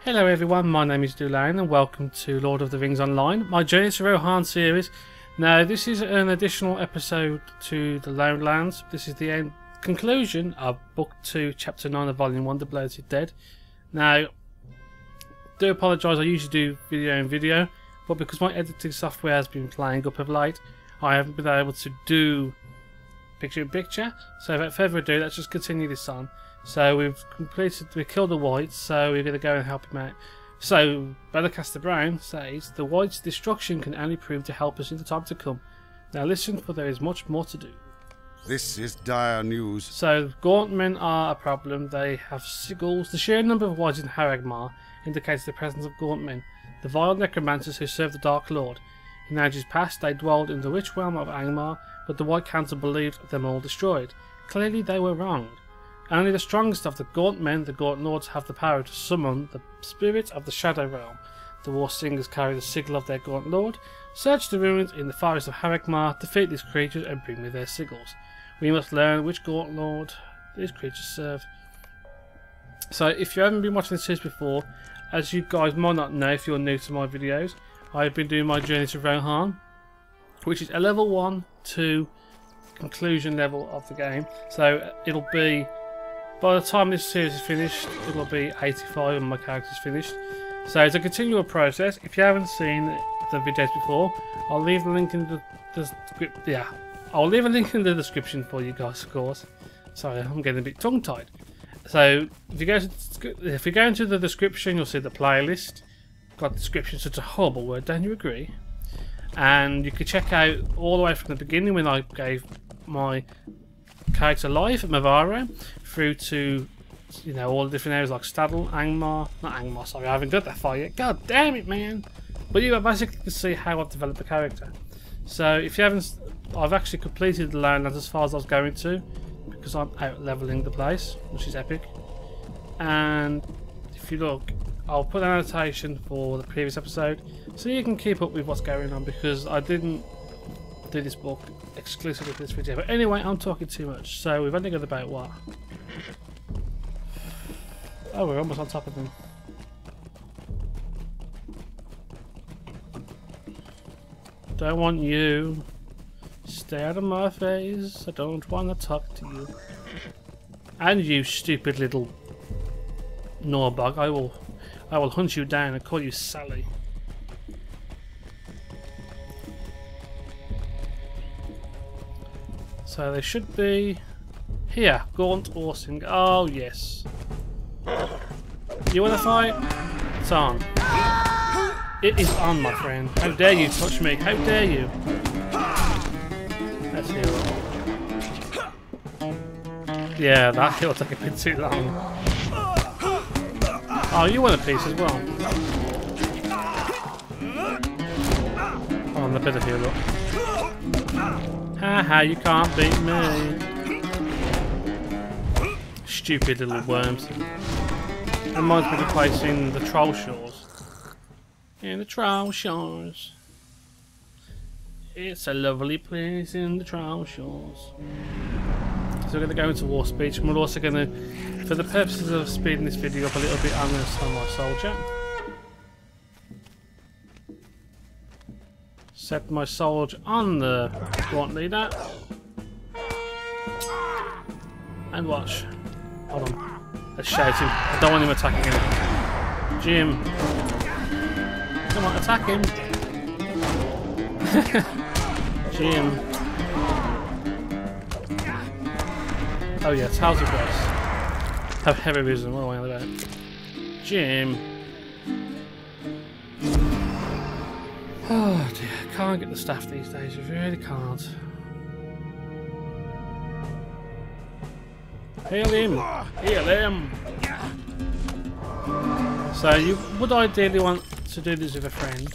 Hello everyone, my name is Dulayne and welcome to Lord of the Rings Online, my Journey to Rohan series. Now this is an additional episode to the Lone Lands. This is the conclusion of Book 2, Chapter 9 of Volume 1, The Bloated Dead. Now, do apologise, I usually do video, but because my editing software has been playing up of late, I haven't been able to do picture-in-picture. So without further ado, let's just continue this on. So we killed the Whites, so we're going to go and help him out. So, Bellacaster Brown says, the Whites' destruction can only prove to help us in the time to come. Now listen, for there is much more to do. This is dire news. So, Gauntmen are a problem. They have sigils. The sheer number of Whites in Angmar indicates the presence of Gauntmen, the vile necromancers who serve the Dark Lord. In ages past, they dwelled in the rich realm of Angmar, but the White Council believed them all destroyed. Clearly they were wrong. Only the strongest of the Gauntmen, the Gaunt Lords, have the power to summon the spirit of the Shadow Realm. The War Singers carry the sigil of their Gaunt Lord. Search the ruins in the forest of Angmar, defeat these creatures and bring me their sigils. We must learn which Gaunt Lord these creatures serve. So if you haven't been watching this series before, as you guys might not know if you're new to my videos, I've been doing my Journey to Rohan, which is a level 1 to conclusion level of the game. So it'll be, by the time this series is finished, it will be 85 and my character's finished. So it's a continual process. If you haven't seen the videos before, I'll leave the link in I'll leave a link in the description for you guys, of course. Sorry, I'm getting a bit tongue-tied. So if you go into the description, you'll see the playlist. God, description, such a horrible word, don't you agree? And you can check out all the way from the beginning when I gave my character life at Mavaro, through to, you know, all the different areas like Staddle, Angmar, not Angmar, sorry, I haven't got that far yet. God damn it, man! But you basically can see how I've developed the character. So if you haven't, I've actually completed the Lone Lands as far as I was going to, because I'm out leveling the place, which is epic. And if you look, I'll put an annotation for the previous episode so you can keep up with what's going on, because I didn't do this book exclusively for this video. But anyway, I'm talking too much, so we've only got about what? Oh, we're almost on top of them. Don't want you. Stay out of my face. I don't want to talk to you. And you stupid little Norbog. I will hunt you down and call you Sally. So they should be here. Gaunt Orsing. Oh yes. You wanna fight? It's on. It is on, my friend. How dare you touch me? How dare you? Let's heal it. Yeah, that he'll take a bit too long. Oh, you want a piece as well? Oh, the bit of heal up. Haha, you can't beat me. Stupid little worms. Reminds me of the place in the Troll Shores. In the Troll Shores. It's a lovely place in the Troll Shores. So we're going to go into War Speech, and we're also going to, for the purposes of speeding this video up a little bit, I'm going to summon my soldier. Set my soldier on the Gaunt leader. And watch. Hold on. Let's shout him. I don't want him attacking him. Jim. Come on, attack him. Jim. Oh yes, how's it goes? Have heavy vision, what am I on about? Jim. Oh dear, can't get the staff these days, we really can't. Heal him! Heal him! So you would ideally want to do this with a friend.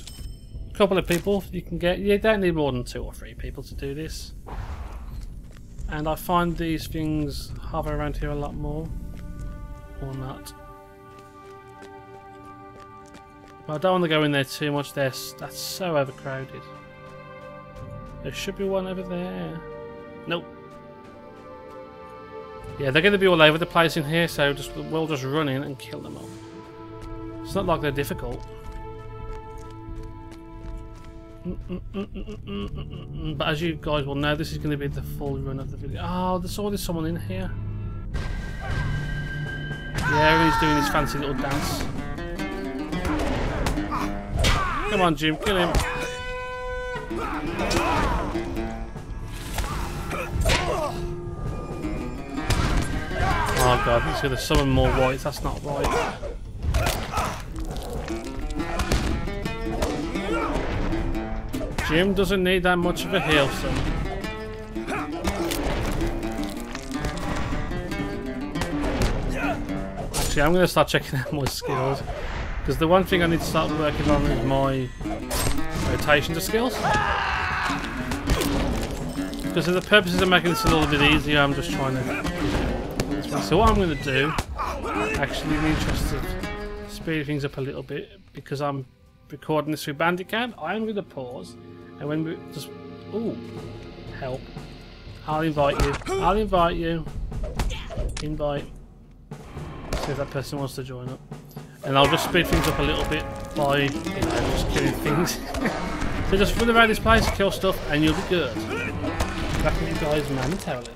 A couple of people you can get. You don't need more than 2 or 3 people to do this. And I find these things hover around here a lot more. Or not. But I don't want to go in there too much. That's so overcrowded. There should be one over there. Nope. Yeah, they're going to be all over the place in here, so we'll just run in and kill them all. It's not like they're difficult. But as you guys will know, this is going to be the full run of the video. Oh, there's already someone in here. Yeah, he's doing his fancy little dance. Come on, Jim, kill him. Oh god, he's going to summon more whites. That's not right. Jim doesn't need that much of a heal, son. Actually, I'm going to start checking out my skills. Because the one thing I need to start working on is my rotation of skills. Because for the purposes of making this a little bit easier, I'm just trying to... So what I'm going to do, actually in the interest of speeding things up a little bit, because I'm recording this through Bandicam, I'm going to pause. And when we just... Ooh. Help. I'll invite you. I'll invite you. Invite. See if that person wants to join up. And I'll just speed things up a little bit by, you know, just killing things. So just run around this place, kill stuff, and you'll be good. Back with you guys momentarily.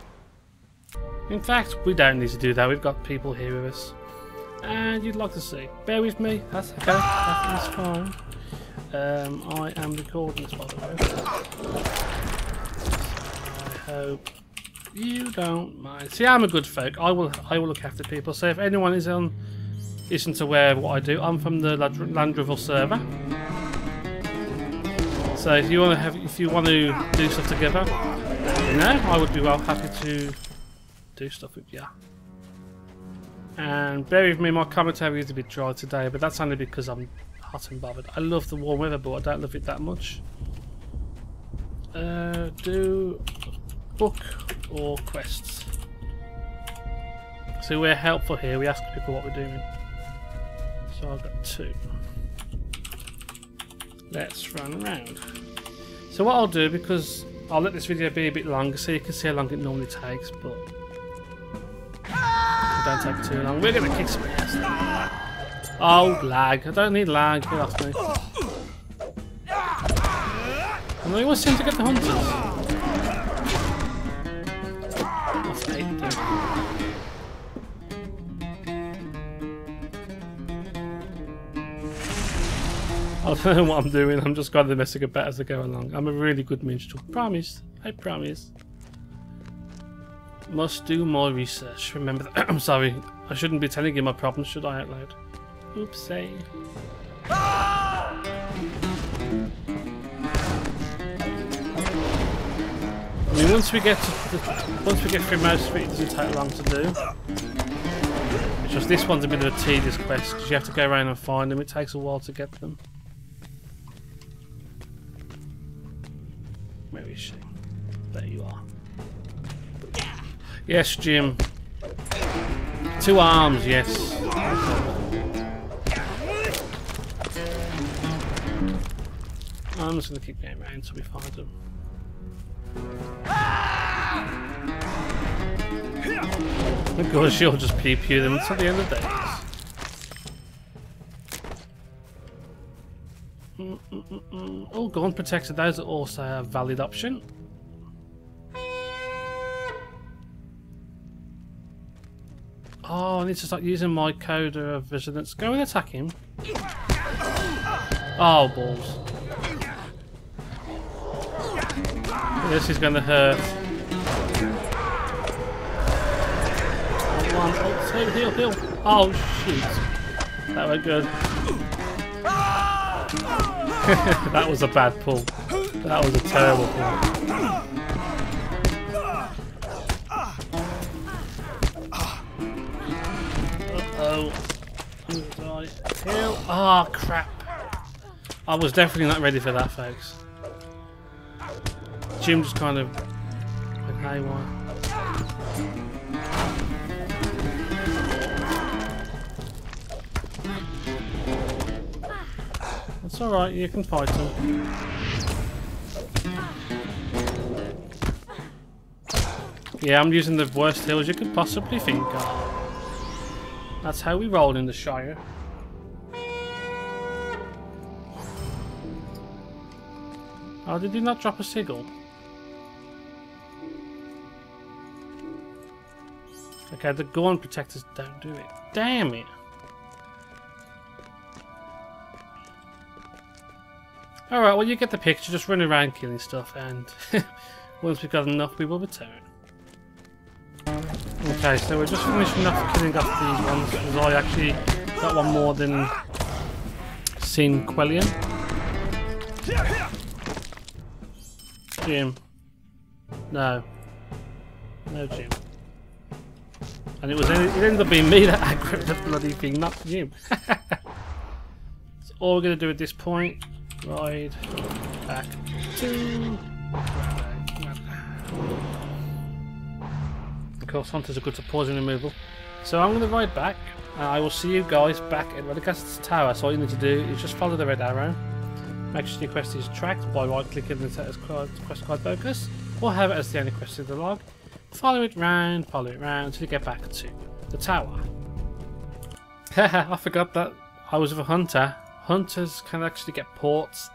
In fact, we don't need to do that. We've got people here with us. And you'd like to see. Bear with me. That's okay. That's fine. I am recording this, by the way. I hope you don't mind. See, I'm a good folk. I will look after people. So if anyone isn't aware of what I do, I'm from the Landroval server. So if you want to do stuff together, you know, I would be well happy to do stuff with you. And bear with me, my commentary is a bit dry today, but that's only because I'm hot and bothered. I love the warm weather, but I don't love it that much. Do book or quests. So we're helpful here. We ask people what we're doing. So I've got 2. Let's run around. So what I'll do, because I'll let this video be a bit longer so you can see how long it normally takes, but it don't take too long. We're going to kick some ass. Oh, lag. I don't need lag. Get off me. And I always seem to get the hunters. That's 8. I don't know what I'm doing. I'm just kind of messing about as I go along. I'm a really good minstrel. Promise. I promise. Must do more research. Remember that. I'm sorry. I shouldn't be telling you my problems, should I, out loud? Oopsie. I mean, once we get through most of it, it doesn't take long to do. It's just this one's a bit of a tedious quest because you have to go around and find them. It takes a while to get them. Where is she? There you are. Yes, Jim. 2 arms, yes. I'm just going to keep going around until we find them. Of course, she'll just pew them until the end of days. Oh, Gaunt Protector, those are also a valid option. Oh, I need to start using my Coda of Vigilance. Go and attack him. Oh, balls. This is going to hurt. Oh, 1, oh, 2, heal. Oh, shoot. That went good. That was a bad pull. That was a terrible pull. Uh-oh. I'm gonna die. Heal. Ah, oh, crap. I was definitely not ready for that, folks. Jim just kind of went haywire. That's alright, you can fight him. Yeah, I'm using the worst heals you could possibly think of. That's how we roll in the Shire. Oh, did he not drop a sigil? Okay, the Gorn protectors don't do it. Damn it! Alright, well you get the picture, just run around killing stuff, and once we've got enough we will return. Okay, so we're just finishing off killing off these ones, because I actually got one more than Sin Quellion. Jim. No. No Jim. And it ended up being me that aggroed the bloody thing, not Jim. So all we're going to do at this point, ride back to... Of course, hunters are good for pausing removal. So I'm going to ride back, and I will see you guys back at Radagast's tower. So all you need to do is just follow the red arrow. Make sure your quest is tracked by right-clicking the quest card focus, or have it as the only quest in the log. Follow it round until you get back to the tower. Haha, I forgot that I was with a hunter. Hunters can actually get ports,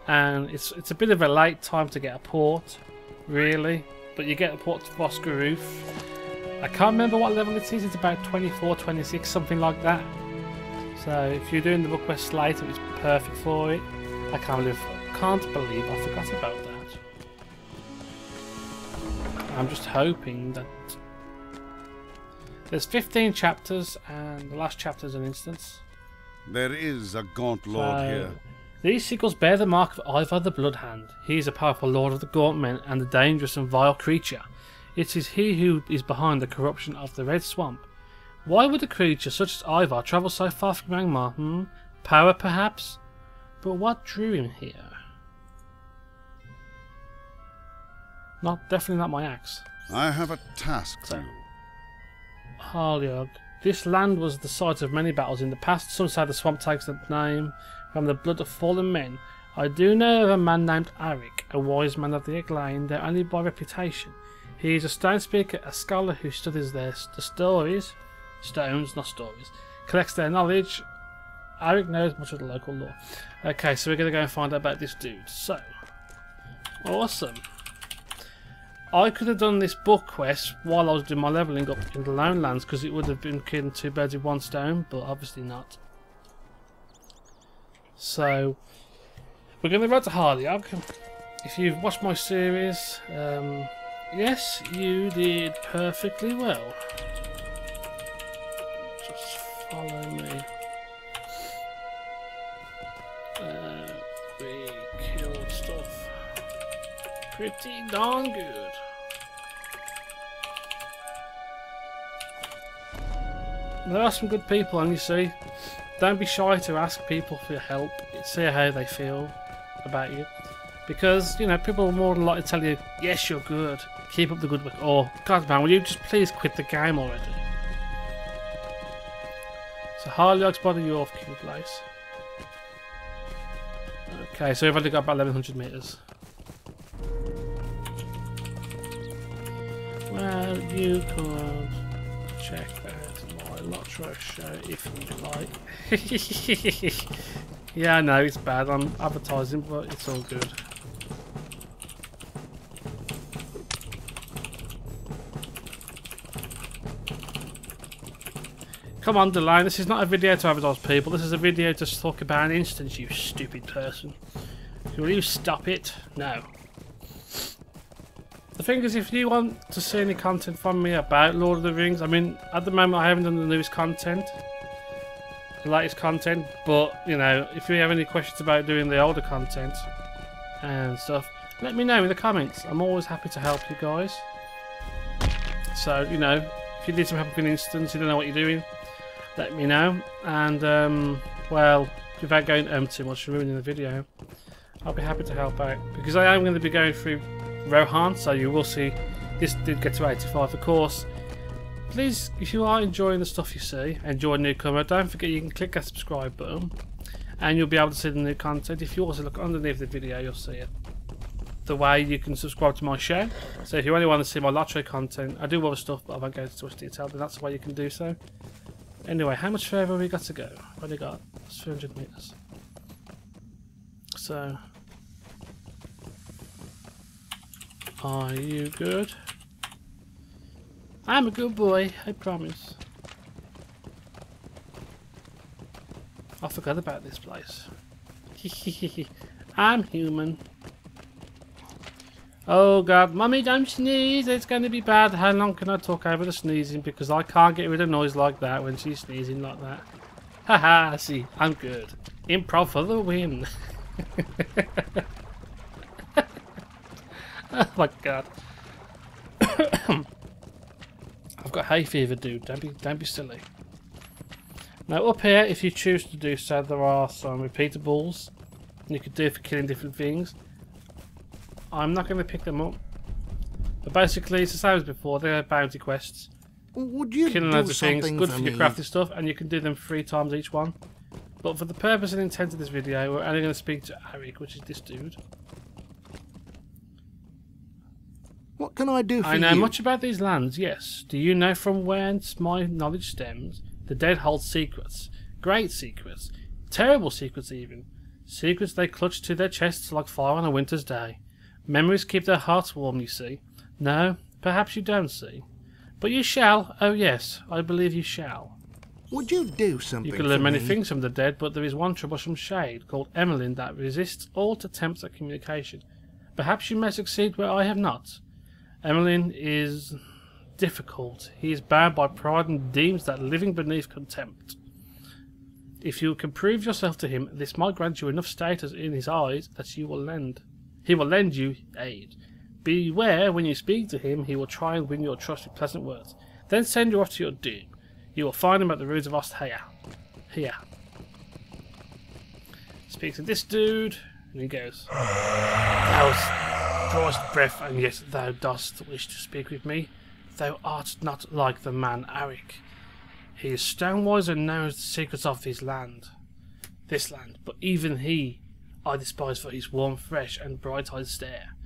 and it's a bit of a late time to get a port, really. But you get a port to Vosker Roof. I can't remember what level it is. It's about 24, 26, something like that. So if you're doing the book quest later, it's perfect for it. I can't believe I forgot about that. I'm just hoping that there's 15 chapters, and the last chapter is an instance. There is a gaunt lord here. These sigils bear the mark of Ivar the Bloodhand. He is a powerful lord of the Gaunt Men and a dangerous and vile creature. It is he who is behind the corruption of the Red Swamp. Why would a creature such as Ivar travel so far from Angmar? Power, perhaps? But what drew him here? Definitely not my axe. I have a task for you. Harliog. This land was the site of many battles in the past. Some say the swamp takes the name from the blood of fallen men. I do know of a man named Arik, a wise man of the Eglain, though only by reputation. He is a stone speaker, a scholar who studies the stories, stones, not stories, collects their knowledge. Arik knows much of the local lore. Okay, so we're going to go and find out about this dude. So, awesome. I could have done this book quest while I was doing my levelling up in the Lone Lands, because it would have been killing two birds with one stone, but obviously not. So, we're going to ride to Harliog. If you've watched my series, yes, you did perfectly well. Just follow me. We killed stuff pretty darn good. There are some good people, and you see, don't be shy to ask people for help. See how they feel about you, because you know people are more than likely to tell you, yes, you're good, keep up the good work, or God man, will you just please quit the game already? So Harliog's by the York King place. Okay, so we've only got about 1100 meters. Well, you could check out my LotRO show if you like. Yeah, I know it's bad. I'm advertising, but it's all good. Come on, Dulayne, this is not a video to advertise people. This is a video to talk about an instance, you stupid person. Will you stop it? No. The thing is, if you want to see any content from me about Lord of the Rings, I mean, at the moment I haven't done the newest content, the latest content, but, you know, if you have any questions about doing the older content and stuff, let me know in the comments. I'm always happy to help you guys. So, you know, if you need some help with an instance, you don't know what you're doing, let me know. And, well, without going too much and ruining the video, I'll be happy to help out, because I am going to be going through Rohan, so you will see this did get to 85. Of course, please, if you are enjoying the stuff you see, enjoy Newcomer, don't forget you can click that subscribe button and you'll be able to see the new content. If you also look underneath the video, you'll see it. The way you can subscribe to my show. So if you only want to see my LotRO content, I do other stuff but I won't go into too much detail, but that's the way you can do so. Anyway, how much further have we got to go? I've only got 300 meters. So Are you good? I'm a good boy, I promise. I forgot about this place. I'm human. Oh god, Mummy, don't sneeze, it's going to be bad. How long can I talk over the sneezing? Because I can't get rid of noise like that when she's sneezing like that. Haha, see, I'm good. Improv for the win. Oh my god. I've got hay fever, dude. Don't be silly. Now up here, if you choose to do so, there are some repeatables you could do for killing different things. I'm not going to pick them up. But basically, it's the same as before. They're bounty quests. Would you killing do loads of things, something good for for your me? crafty stuff, and you can do them 3 times each one. But for the purpose and intent of this video, we're only going to speak to Arik, which is this dude. What can I do for you? I know much about these lands, yes. Do you know from whence my knowledge stems? The dead hold secrets. Great secrets. Terrible secrets even. Secrets they clutch to their chests like fire on a winter's day. Memories keep their hearts warm, you see. No, perhaps you don't see. But you shall. Oh yes, I believe you shall. Would you do something You can learn for many me? things from the dead, but there is one troublesome shade called Emmeline that resists all attempts at communication. Perhaps you may succeed where I have not. Emmeline is difficult. He is bound by pride and deems that living beneath contempt. If you can prove yourself to him, this might grant you enough status in his eyes that he will lend you aid. Beware when you speak to him, he will try and win your trust with pleasant words. Then send you off to your doom. You will find him at the ruins of Ostheia. Here. Speaks to this dude, and he goes, Thou drawest breath, and yet thou dost wish to speak with me. Thou art not like the man Arik. He is stonewise and knows the secrets of this land, but even he I despise for his warm, fresh, and bright-eyed stare.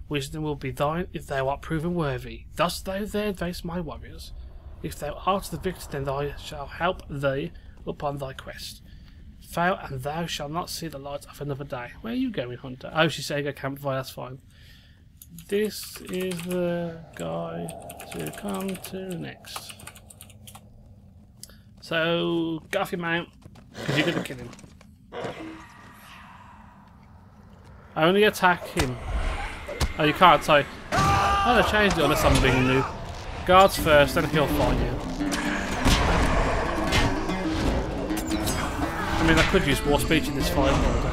Wisdom will be thine if thou art proven worthy. Thus thou there face my warriors. If thou art the victor, then I shall help thee upon thy quest. Fail, and thou shalt not see the light of another day. Where are you going, Hunter? Oh, she's saying a campfire, that's fine. This is the guy to come to next. So, get off your mount, because you're going to kill him. Only attack him. Oh, you can't, sorry. Oh, they changed it unless I'm being new. Guards first, then he'll fight you. I mean, I could use war speech in this fight, but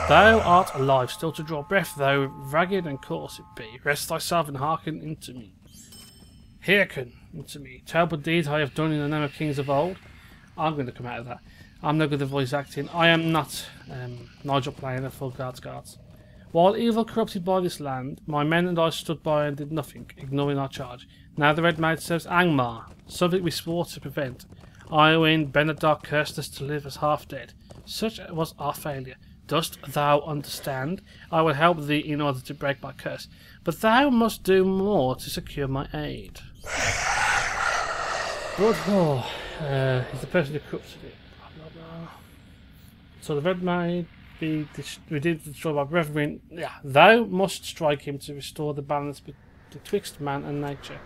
Thou art alive, still to draw breath, though ragged and coarse it be. Rest thyself and hearken into me. Hearken unto me. Terrible deeds I have done in the name of kings of old. I'm going to come out of that. I'm no good at voice acting. I am not Nigel playing a full guards. While evil corrupted by this land, my men and I stood by and did nothing, ignoring our charge. Now the Red Maid serves Angmar, something we swore to prevent. Iowin Benedar cursed us to live as half dead. Such was our failure. Dost thou understand? I will help thee in order to break my curse, but thou must do more to secure my aid. Broadhall is the person who corrupted it. Blah, blah, blah. So the Red Maid be destroyed by brethren. Yeah, thou must strike him to restore the balance betwixt man and nature.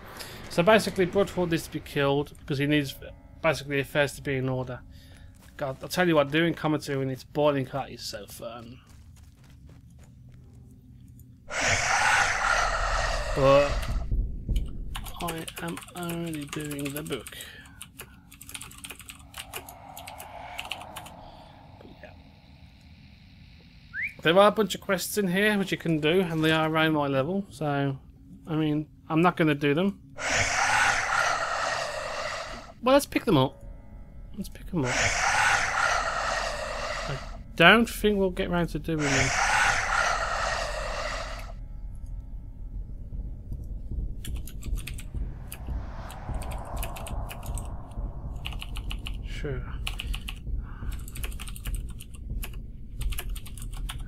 So basically, Broadhall needs to be killed because he needs basically affairs to be in order. God, I'll tell you what, doing commentary when it's boiling hot is so fun. But I am only doing the book. But yeah. There are a bunch of quests in here which you can do, and they are around my level, so I mean, I'm not going to do them. Well, let's pick them up. Let's pick them up. I don't think we'll get round to doing them. Sure.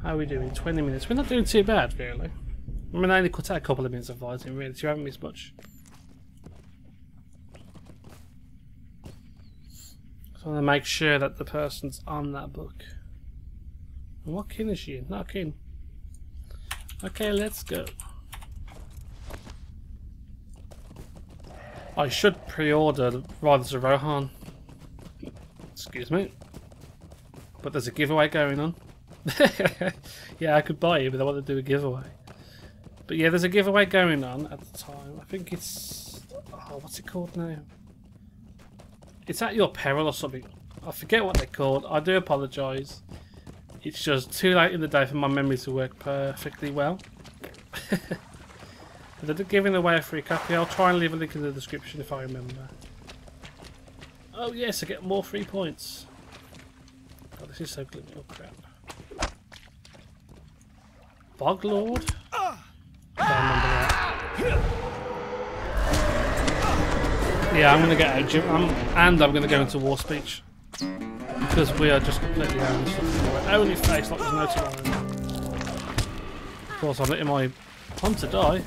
How are we doing? 20 minutes. We're not doing too bad, really. I mean, I only cut out a couple of minutes of fighting, really, so you haven't missed much. So I want to make sure that the person's on that book. And what kin is she in? Not a kin. Okay, let's go. I should pre-order Riders of Rohan. Excuse me. But there's a giveaway going on. Yeah, I could buy it, but I want to do a giveaway. But yeah, there's a giveaway going on at the time. I think it's... oh, what's it called now? It's At Your Peril or something. I forget what they're called. I do apologise. It's just too late in the day for my memory to work perfectly well. They're giving away a free copy. I'll try and leave a link in the description if I remember. Oh yes, I get more free points. God, this is so glitchy. Oh crap. Boglord? I don't remember that. Yeah, I'm going to get out of gym. And I'm going to go into war speech. Because we are just completely owned stuff. Only face like there's no tomorrow. Of course, I'm letting my hunter die.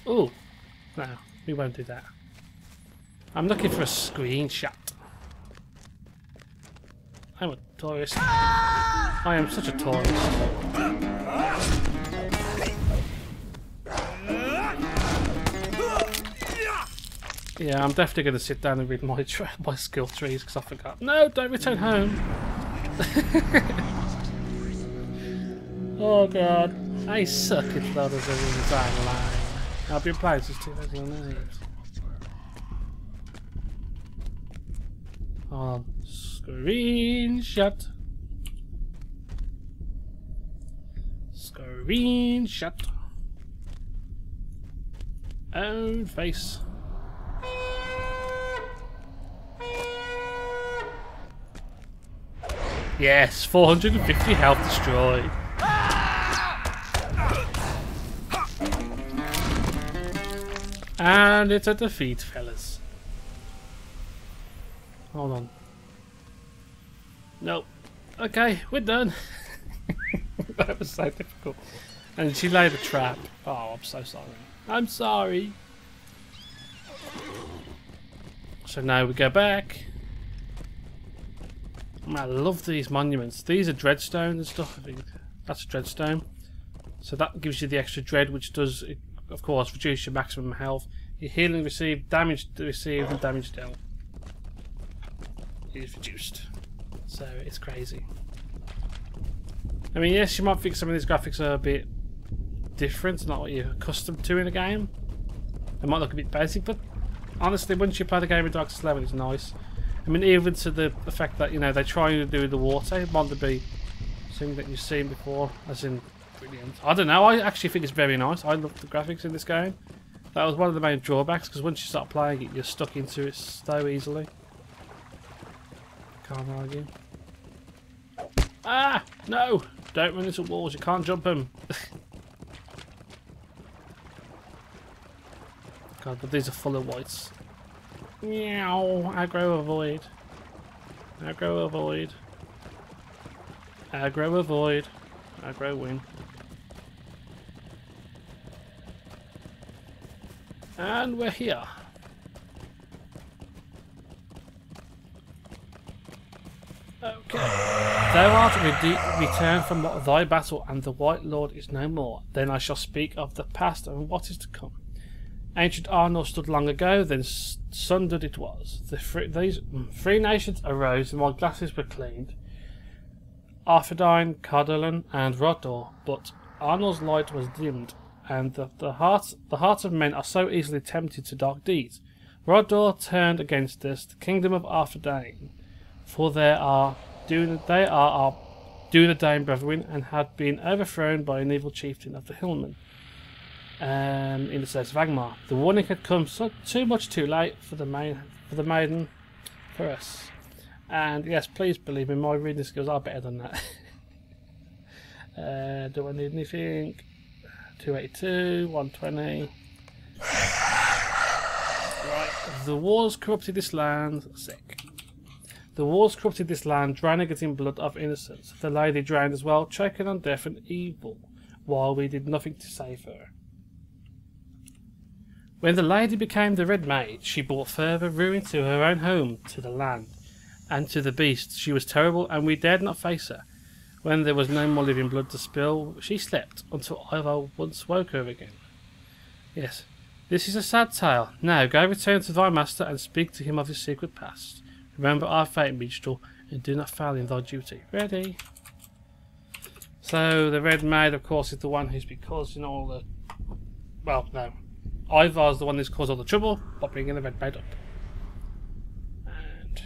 Oh, no, we won't do that. I'm looking for a screenshot. I'm a tourist. I am such a tourist. Yeah, I'm definitely going to sit down and read my skill trees because I forgot. No, don't return home. Oh god, I suck at Lord of the Rings Online. I've been playing since 2008. Hold on. Screenshot. Screenshot. Own face. Yes, 450 health destroyed. And it's a defeat, fellas. Hold on. Nope. Okay, we're done. That was so difficult. And she laid a trap. Oh, I'm so sorry. I'm sorry. So now we go back. I love these monuments. These are dreadstone and stuff, I think. That's a dreadstone. So that gives you the extra dread, which does, of course, reduce your maximum health. Your healing received, damage received, and damage dealt is reduced. So it's crazy. I mean, yes, you might think some of these graphics are a bit different, not what you're accustomed to in a game. They might look a bit basic, but honestly, once you play the game in Dark Souls 11, it's nice. I mean, even to the fact that, you know, they try to do the water, it might be something that you've seen before, as in brilliant. I don't know, I actually think it's very nice. I love the graphics in this game. That was one of the main drawbacks, because once you start playing it, you're stuck into it so easily. Can't argue. Ah! No! Don't run into walls, you can't jump them. God, but these are full of whites. Meow! Aggro avoid. Aggro avoid. Aggro avoid. Aggro win. And we're here. Okay. Thou art returned from thy battle, and the White Lord is no more. Then I shall speak of the past and what is to come. Ancient Arnor stood long ago, then sundered it was. These three nations arose, and while glasses were cleaned, Arthedain, Cardolan, and Rodor, but Arnor's light was dimmed, and the hearts of men are so easily tempted to dark deeds. Rodor turned against us, the kingdom of Arthedain, for they are our Dulayne brethren, and had been overthrown by an evil chieftain of the Hillmen. In the search of Angmar. The warning had come too much too late for the maiden, for us. And yes, please believe me, my reading skills are better than that. Do I need anything? 282, 120. Right. The wars corrupted this land. Sick. The wars corrupted this land, drowning it in blood of innocence. The lady drowned as well, choking on death and evil, while we did nothing to save her. When the lady became the Red Maid, she brought further ruin to her own home, to the land, and to the beasts. She was terrible, and we dared not face her. When there was no more living blood to spill, she slept until Ivar once woke her again. Yes, this is a sad tale. Now go return to thy master and speak to him of his secret past. Remember our fate, minstrel, and do not fail in thy duty. Ready? So the Red Maid, of course, is the one who's been causing all the... Well, no. Ivar's the one who's caused all the trouble by bringing the Red Maid up. And...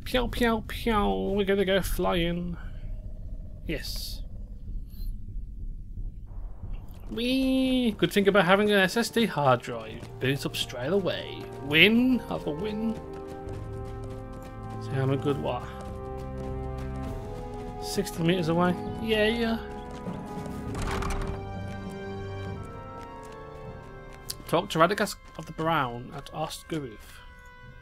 Pew, pew, pew. We're going to go flying. Yes. Whee! Good thing about having an SSD hard drive. Boots up straight away. Win? Have a win. So I'm a good what? 60 meters away? Yeah. Talk to Radagast of the Brown at Ostguruf.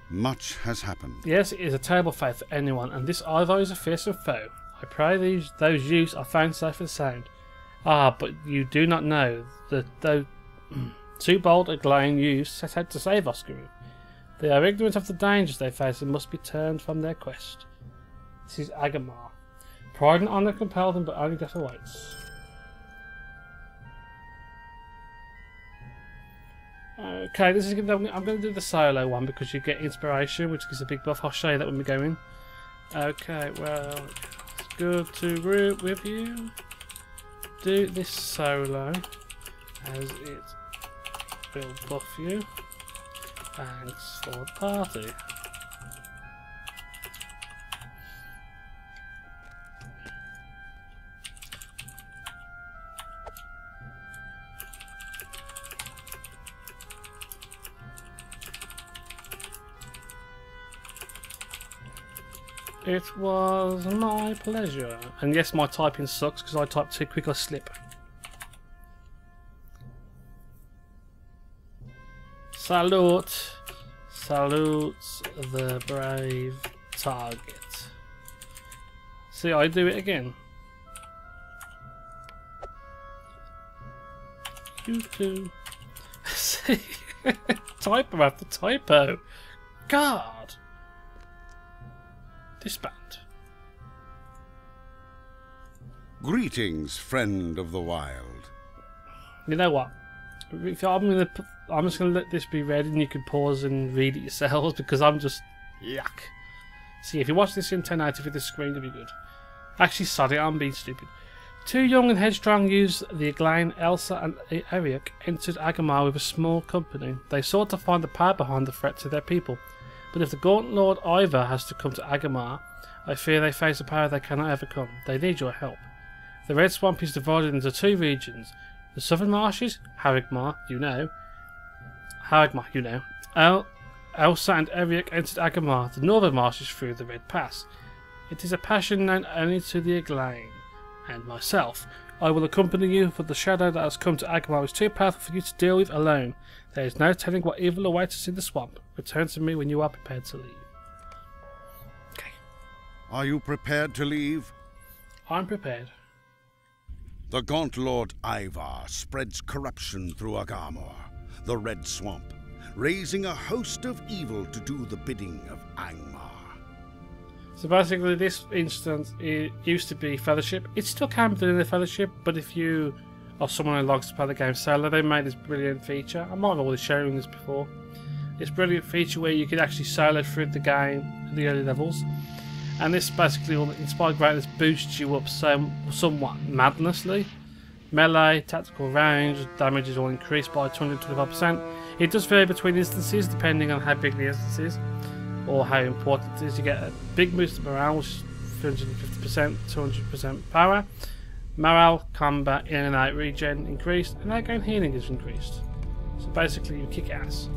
Much has happened. Yes, it is a terrible fate for anyone, and this Ivar is a fearsome foe. I pray those youths are found safe and sound. Ah, but you do not know that though two bold Aglayan youths set out to save Ostguruf. They are ignorant of the dangers they face and must be turned from their quest. This is Angmar. Pride and honour compel them, but only death awaits. Okay, this is I'm going to do the solo one because you get inspiration, which is a big buff. I'll show you that when we go in. Okay, well, it's good to group with you. Do this solo, as it will buff you. Thanks for the party. It was my pleasure. And yes, my typing sucks because I type too quick I slip. Salute. Salutes the brave target. See, I do it again. You too. See? Typo after typo. God. Disband. Greetings, friend of the wild. You know what? If I'm just gonna let this be read, and you can pause and read it yourselves because I'm just yuck. See, if you watch this in 1080 with the screen, it'll be good. Actually, sorry, I'm being stupid. Two young and headstrong youths, the Dulayne, Elsa, and Eric, entered Angmar with a small company. They sought to find the power behind the threat to their people. But if the Gaunt Lord Ivar has to come to Angmar, I fear they face a power they cannot overcome. They need your help. The Red Swamp is divided into two regions. The southern marshes, Angmar, you know. Elsa and Eric entered Angmar, the northern marshes through the Red Pass. It is a passion known only to the Dulayne and myself. I will accompany you, for the shadow that has come to Angmar is too powerful for you to deal with alone. There is no telling what evil awaits us in the swamp. Return to me when you are prepared to leave. Okay. Are you prepared to leave? I'm prepared. The Gaunt Lord Ivar spreads corruption through Angmar, the Red Swamp, raising a host of evil to do the bidding of Angmar. So basically this instance, it used to be Fellowship. It still can be in the Fellowship, but if you are someone who likes to play the game solo, they made this brilliant feature. I might have already shown this before. This brilliant feature where you could actually solo through the game at the early levels. And this basically, all Inspired Greatness boosts you up somewhat madnessly. Melee, tactical range, damage is all increased by 225%. It does vary between instances depending on how big the instance is or how important it is. You get a big boost of morale, which is 350%, 200% power. Morale, combat, in and out regen increased, and outgoing healing is increased. So basically you kick ass.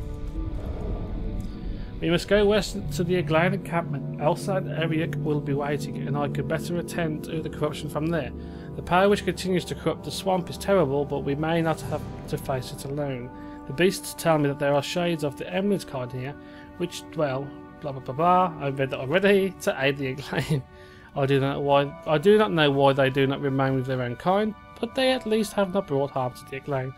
We must go west to the Dulayne encampment. Elsa and Eric will be waiting, and I could better attend to the corruption from there. The power which continues to corrupt the swamp is terrible, but we may not have to face it alone. The beasts tell me that there are shades of the Emerald kind here, which dwell, blah blah blah blah, I've read that already, to aid the Dulayne. I do not know why they do not remain with their own kind, but they at least have not brought harm to the Dulayne.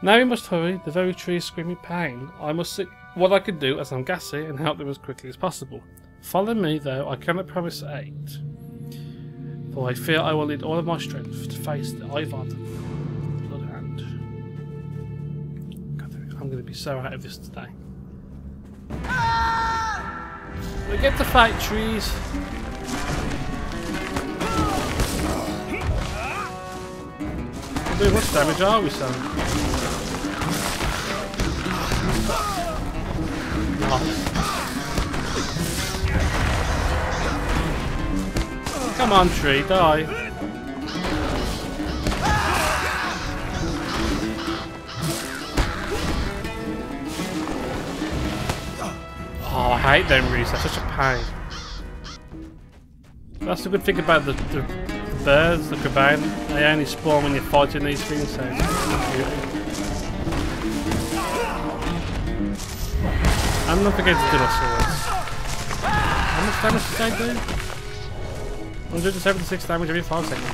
Now we must hurry, the very trees screaming pain. I must see what I can do as I'm gassy and help them as quickly as possible. Follow me, though I cannot promise aid, for I fear I will need all of my strength to face the Ivar Bloodhand. God, I'm going to be so out of this today. We get to fight trees. Not doing much damage, are we, son? Nice. Come on, tree, die. Oh, I hate them roots, they're such a pain. That's the good thing about the birds, the Turbine. They only spawn when you're fighting these things, so it's cute. I'm not forgetting to do my swords. How much damage did they do? 176 damage every 5 seconds.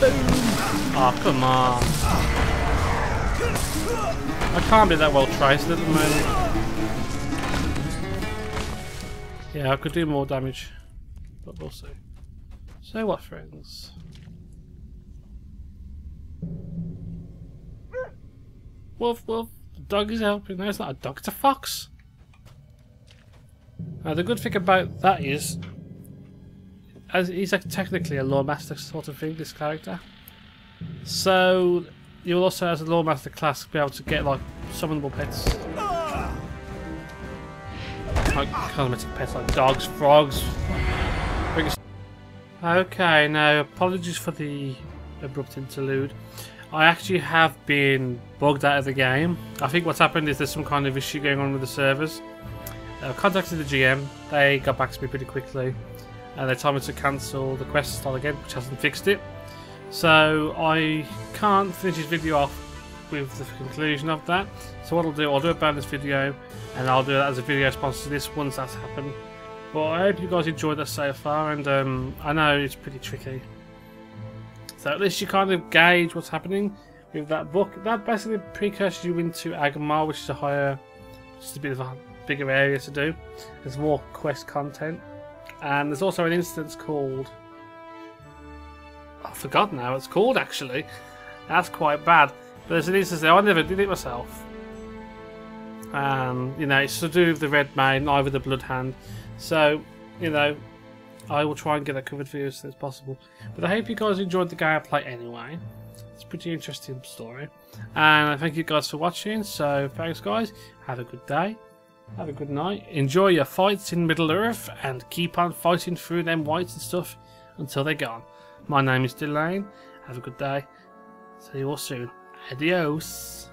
Boom! Oh, come on. I can't be that well traced at the moment. Yeah, I could do more damage, but we'll see. So what, friends? Wolf, wolf. The dog is helping. No, it's not a dog, it's a fox. Now, the good thing about that is, as he's like technically a lore master sort of thing, this character. So you'll also, as a lore master class, be able to get like summonable pets, like cosmetic pets like dogs, frogs. Okay, now apologies for the abrupt interlude. I actually have been bugged out of the game. I think what's happened is there's some kind of issue going on with the servers. I contacted the GM, they got back to me pretty quickly, and they told me to cancel the quest style again, which hasn't fixed it. So I can't finish this video off with the conclusion of that. So what I'll do a bonus video, and I'll do that as a video sponsor to this once that's happened. But I hope you guys enjoyed that so far, and I know it's pretty tricky. So at least you kind of gauge what's happening with that book. That basically precurses you into Angmar, which is a higher, just a bit of a bigger area to do. There's more quest content, and there's also an instance called, I forgot now what it's called actually. That's quite bad. But there's an instance there. I never did it myself. You know, it's to do with the Red Maid, and either the Bloodhand. So, you know, I will try and get that covered for you as soon as possible. But I hope you guys enjoyed the gameplay anyway. It's a pretty interesting story. And I thank you guys for watching. So thanks guys. Have a good day. Have a good night. Enjoy your fights in Middle Earth. And keep on fighting through them wights and stuff until they're gone. My name is Dulayne. Have a good day. See you all soon. Adios.